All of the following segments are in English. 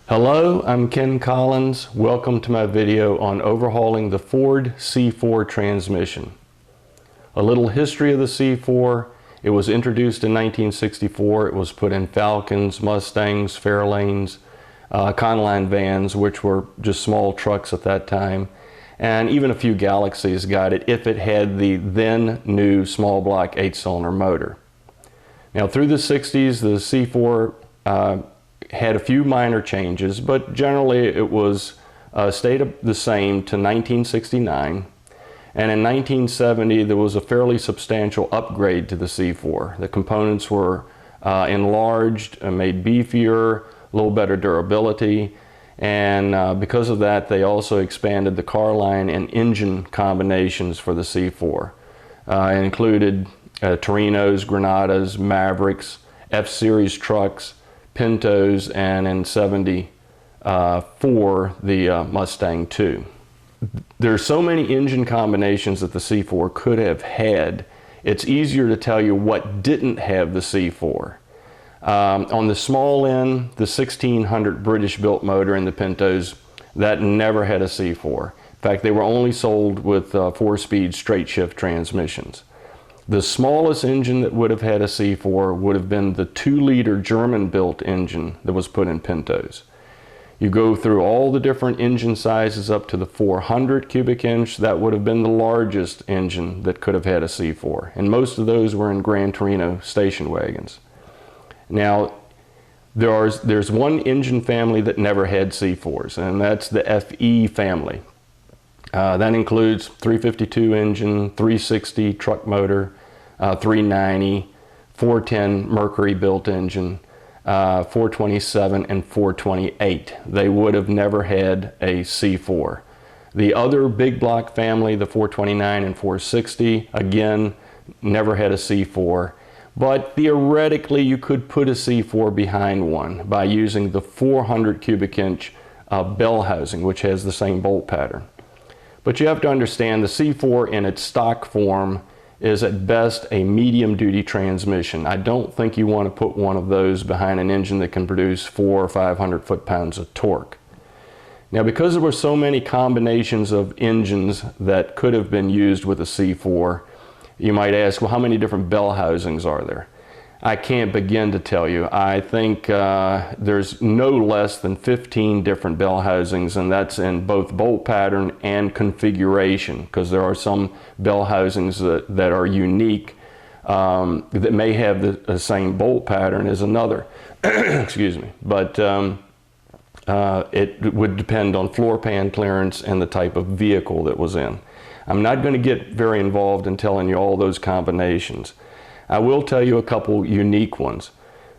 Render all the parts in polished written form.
Hello, I'm Ken Collins. Welcome to my video on overhauling the Ford C4 transmission. A little history of the C4. It was introduced in 1964. It was put in Falcons, Mustangs, Fairlanes, Econoline vans, which were just small trucks at that time, and even a few Galaxies got it if it had the then new small block 8-cylinder motor. Now through the 60s, the C4 had a few minor changes, but generally it was stayed the same to 1969. And in 1970, there was a fairly substantial upgrade to the C4. The components were enlarged, made beefier, a little better durability, and because of that, they also expanded the car line and engine combinations for the C4. It included Torinos, Granadas, Mavericks, F-Series trucks, Pintos, and in 74 the Mustang II. There's so many engine combinations that the C4 could have had, it's easier to tell you what didn't have the C4. On the small end, the 1600 British built motor in the Pintos, that never had a C4. In fact, they were only sold with 4-speed straight shift transmissions. The smallest engine that would have had a C4 would have been the 2-liter German-built engine that was put in Pintos. You go through all the different engine sizes up to the 400 cubic inch, that would have been the largest engine that could have had a C4. And most of those were in Gran Torino station wagons. Now, there's one engine family that never had C4s, and that's the FE family. That includes 352 engine, 360 truck motor, 390, 410 Mercury built engine, 427 and 428. They would have never had a C4. The other big block family, the 429 and 460, again, never had a C4. But theoretically, you could put a C4 behind one by using the 400 cubic inch bell housing, which has the same bolt pattern. But you have to understand the C4 in its stock form is at best a medium duty transmission. I don't think you want to put one of those behind an engine that can produce 400 or 500 foot-pounds of torque. Now, because there were so many combinations of engines that could have been used with a C4, you might ask, well, how many different bell housings are there? I can't begin to tell you. I think there's no less than 15 different bell housings, and that's in both bolt pattern and configuration, because there are some bell housings that are unique that may have the same bolt pattern as another. Excuse me. But it would depend on floor pan clearance and the type of vehicle that was in. I'm not going to get very involved in telling you all those combinations. I will tell you a couple unique ones.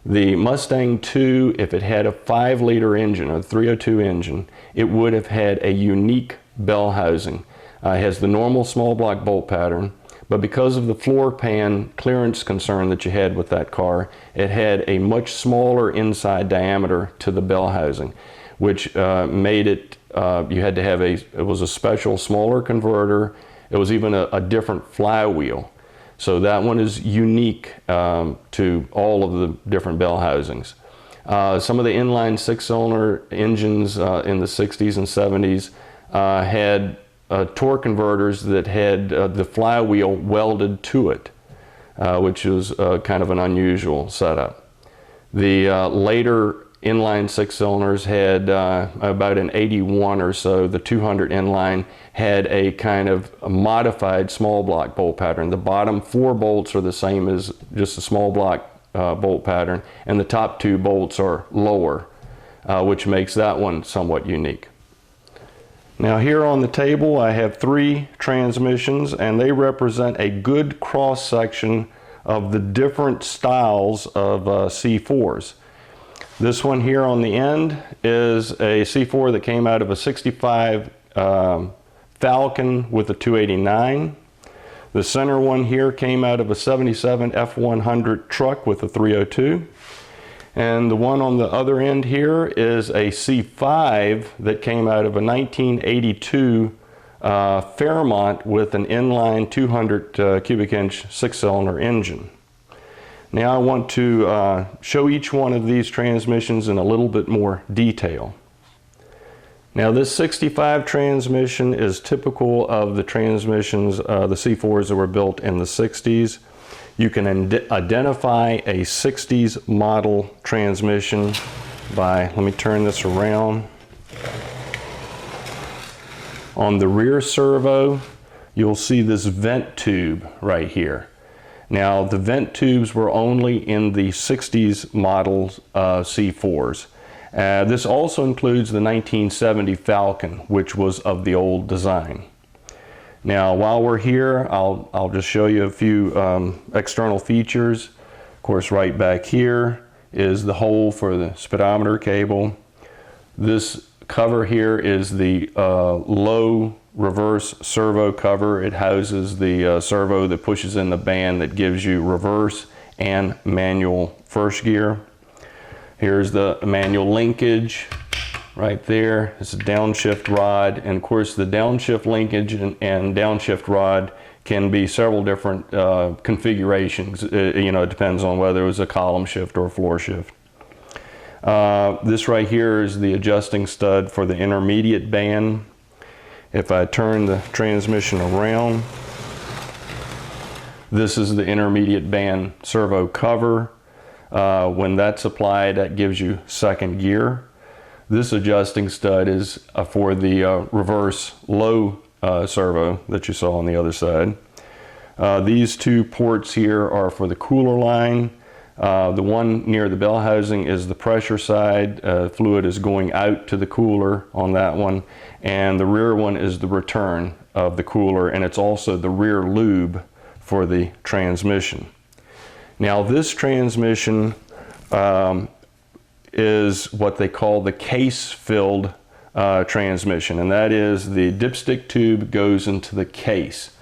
The Mustang II, if it had a 5-liter engine, a 302 engine, it would have had a unique bell housing. It has the normal small block bolt pattern, but because of the floor pan clearance concern that you had with that car, it had a much smaller inside diameter to the bell housing, which made it, you had to have it was a special smaller converter. It was even a different flywheel. So that one is unique to all of the different bell housings. Some of the inline 6-cylinder engines in the 60s and 70s had torque converters that had the flywheel welded to it, which was kind of an unusual setup. The later inline 6-cylinders had about an 81 or so. The 200 inline had a kind of a modified small block bolt pattern. The bottom 4 bolts are the same as just a small block bolt pattern, and the top 2 bolts are lower, which makes that one somewhat unique. Now here on the table I have 3 transmissions, and they represent a good cross section of the different styles of C4s. This one here on the end is a C4 that came out of a 65 Falcon with a 289. The center one here came out of a 77 F100 truck with a 302. And the one on the other end here is a C5 that came out of a 1982 Fairmont with an inline 200 cubic inch 6-cylinder engine. Now I want to show each one of these transmissions in a little bit more detail. Now this 65 transmission is typical of the transmissions, the C4s that were built in the 60s. You can identify a 60s model transmission by, let me turn this around. On the rear servo, you'll see this vent tube right here. Now the vent tubes were only in the 60s model C4s. This also includes the 1970 Falcon, which was of the old design. Now while we're here, I'll just show you a few external features. Of course, right back here is the hole for the speedometer cable. This cover here is the low reverse servo cover. It houses the servo that pushes in the band that gives you reverse and manual first gear. Here's the manual linkage right there. It's a downshift rod, and of course the downshift linkage and downshift rod can be several different configurations. You know, it depends on whether it was a column shift or a floor shift. This right here is the adjusting stud for the intermediate band. If I turn the transmission around, this is the intermediate band servo cover. When that's applied, that gives you second gear. This adjusting stud is for the reverse low servo that you saw on the other side. These two ports here are for the cooler line. The one near the bell housing is the pressure side. Fluid is going out to the cooler on that one. And the rear one is the return of the cooler, and it's also the rear lube for the transmission. Now this transmission is what they call the case-filled transmission, and that is the dipstick tube goes into the case.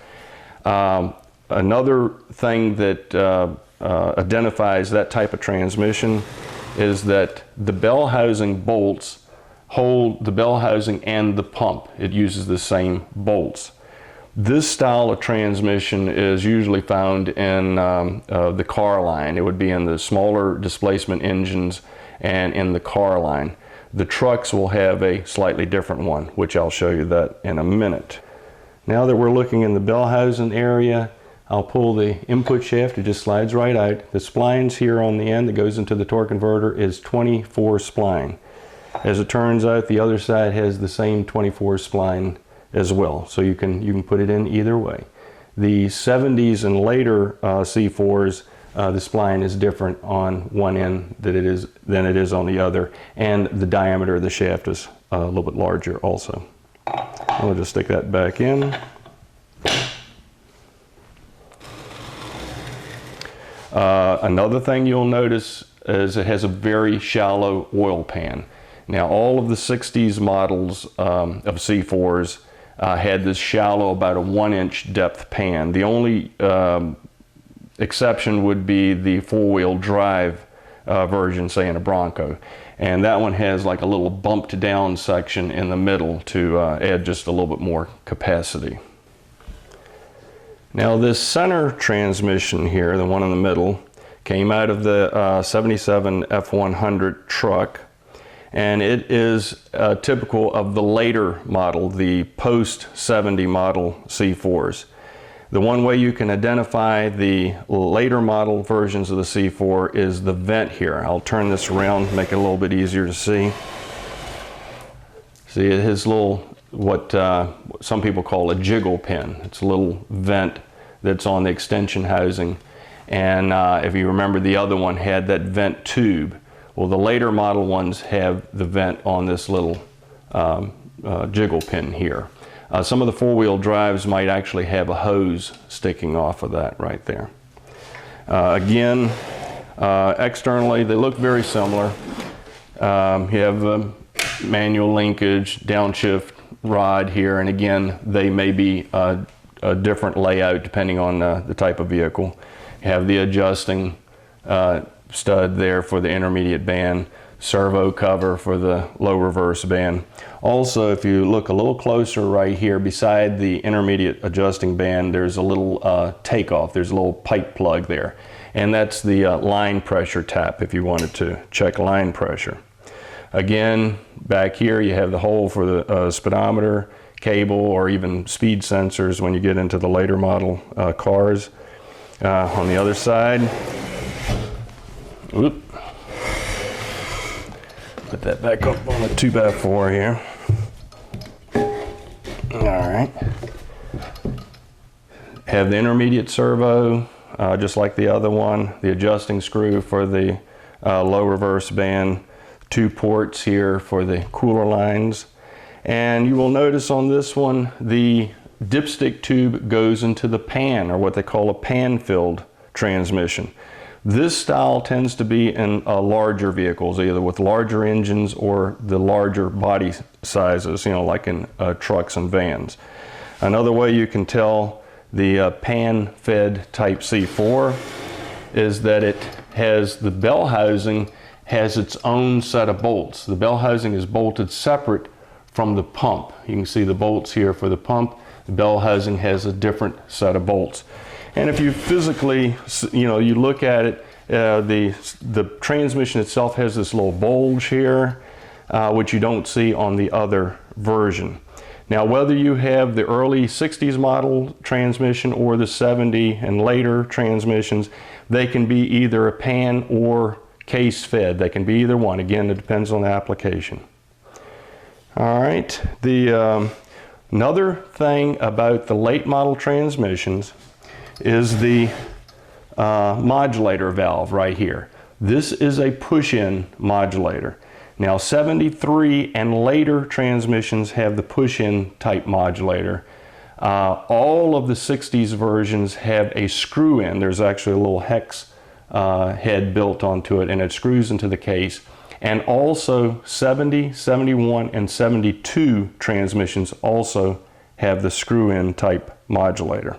Another thing that identifies that type of transmission is that the bell housing bolts hold the bell housing and the pump. It uses the same bolts. This style of transmission is usually found in the car line. It would be in the smaller displacement engines and in the car line. The trucks will have a slightly different one, which I'll show you that in a minute. Now that we're looking in the bell housing area, I'll pull the input shaft. It just slides right out. The splines here on the end that goes into the torque converter is 24 spline. As it turns out, the other side has the same 24 spline as well, so you can put it in either way. The 70s and later C4s, the spline is different on one end than it is on the other, and the diameter of the shaft is a little bit larger also. I'll just stick that back in. Another thing you'll notice is it has a very shallow oil pan. Now all of the 60s models of C4s had this shallow, about a 1-inch depth pan. The only exception would be the four-wheel drive version, say in a Bronco. And that one has like a little bumped down section in the middle to add just a little bit more capacity. Now this center transmission here, the one in the middle, came out of the 77 F100 truck, and it is typical of the later model, the post-70 model C4s. The one way you can identify the later model versions of the C4 is the vent here. I'll turn this around, make it a little bit easier to see. See, it has little, what some people call a jiggle pin. It's a little vent that's on the extension housing. And if you remember, the other one had that vent tube. Well, the later model ones have the vent on this little jiggle pin here. Some of the four-wheel drives might actually have a hose sticking off of that right there. Again, externally, they look very similar. You have a manual linkage, downshift rod here, and again, they may be a different layout depending on the type of vehicle. You have the adjusting stud there for the intermediate band, servo cover for the low reverse band. Also, if you look a little closer right here, beside the intermediate adjusting band, there's a little takeoff. There's a little pipe plug there. And that's the line pressure tap if you wanted to check line pressure. Again, back here you have the hole for the speedometer, cable, or even speed sensors when you get into the later model cars. On the other side, whoop, put that back up on the 2x4 here. All right. Have the intermediate servo, just like the other one, the adjusting screw for the low reverse band, 2 ports here for the cooler lines. And you will notice on this one, the dipstick tube goes into the pan, or what they call a pan-filled transmission. This style tends to be in larger vehicles, either with larger engines or the larger body sizes, you know, like in trucks and vans. Another way you can tell the pan-fed type C4 is that it has the bell housing has its own set of bolts. The bell housing is bolted separate from the pump. You can see the bolts here for the pump. The bell housing has a different set of bolts. And if you physically, you know, you look at it, the transmission itself has this little bulge here, which you don't see on the other version. Now, whether you have the early 60s model transmission or the 70 and later transmissions, they can be either a pan or case fed. They can be either one. Again, it depends on the application. All right, another thing about the late model transmissions is the modulator valve right here. This is a push-in modulator. Now 73 and later transmissions have the push-in type modulator. All of the 60s versions have a screw-in. There's actually a little hex head built onto it, and it screws into the case. And also 70, 71, and 72 transmissions also have the screw-in type modulator.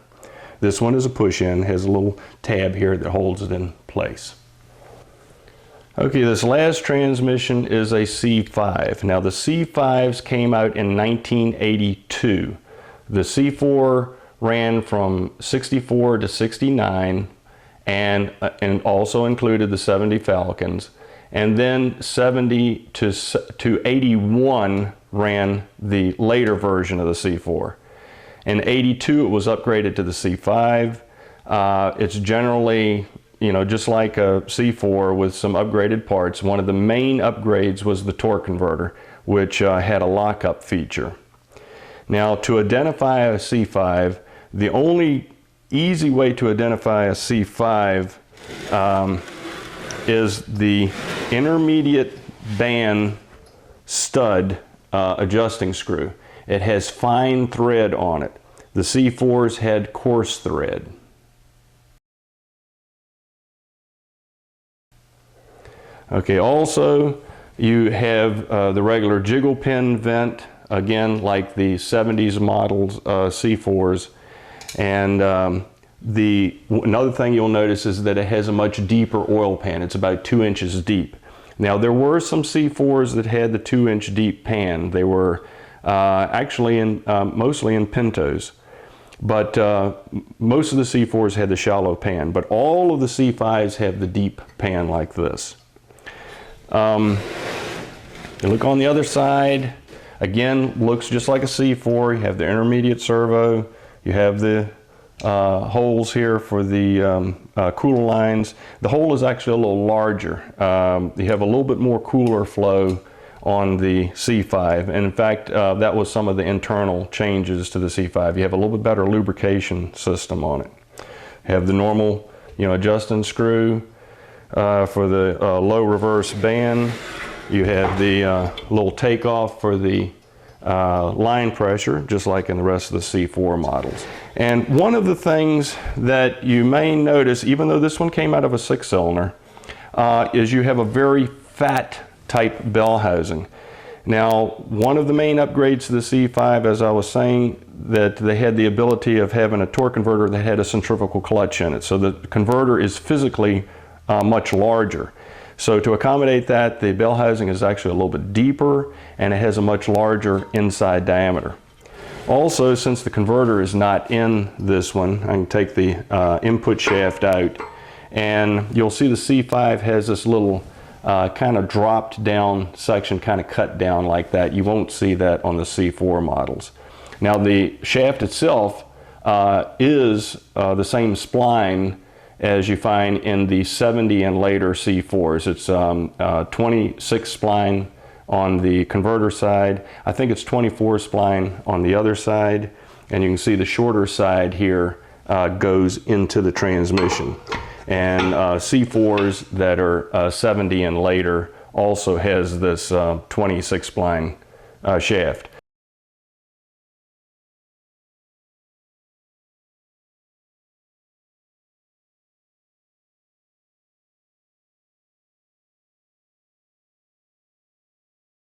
This one is a push-in, has a little tab here that holds it in place. Okay, this last transmission is a C5. Now the C5s came out in 1982. The C4 ran from 64 to 69 and also included the 70 Falcons. And then 70 to 81 ran the later version of the C4. In 82 it was upgraded to the C5. It's generally, you know, just like a C4 with some upgraded parts. One of the main upgrades was the torque converter, which had a lockup feature. Now, to identify a C5, the only easy way to identify a C5 is the intermediate band stud adjusting screw. It has fine thread on it. The C4s had coarse thread. Okay, also you have the regular jiggle pin vent, again like the 70s models C4s. And another thing you'll notice is that it has a much deeper oil pan. It's about 2 inches deep. Now there were some C4s that had the 2-inch deep pan. They were actually mostly in Pintos. But most of the C4s had the shallow pan. But all of the C5s have the deep pan like this. You look on the other side, again, looks just like a C4. You have the intermediate servo, you have the holes here for the cooler lines. The hole is actually a little larger. You have a little bit more cooler flow on the C5, and in fact that was some of the internal changes to the C5. You have a little bit better lubrication system on it. You have the normal, you know, adjusting screw for the low reverse band. You have the little takeoff for the line pressure, just like in the rest of the C4 models. And one of the things that you may notice, even though this one came out of a 6-cylinder, is you have a very fat type bell housing. Now, one of the main upgrades to the C5, as I was saying, that they had the ability of having a torque converter that had a centrifugal clutch in it. So the converter is physically much larger. So to accommodate that, the bell housing is actually a little bit deeper and it has a much larger inside diameter. Also, since the converter is not in this one, I can take the input shaft out, and you'll see the C5 has this little kind of dropped down section, kind of cut down like that. You won't see that on the C4 models. Now the shaft itself is the same spline as you find in the 70 and later C4s. It's 26 spline on the converter side. I think it's 24 spline on the other side. And you can see the shorter side here goes into the transmission. And C4s that are 70 and later also has this 26 spline shaft.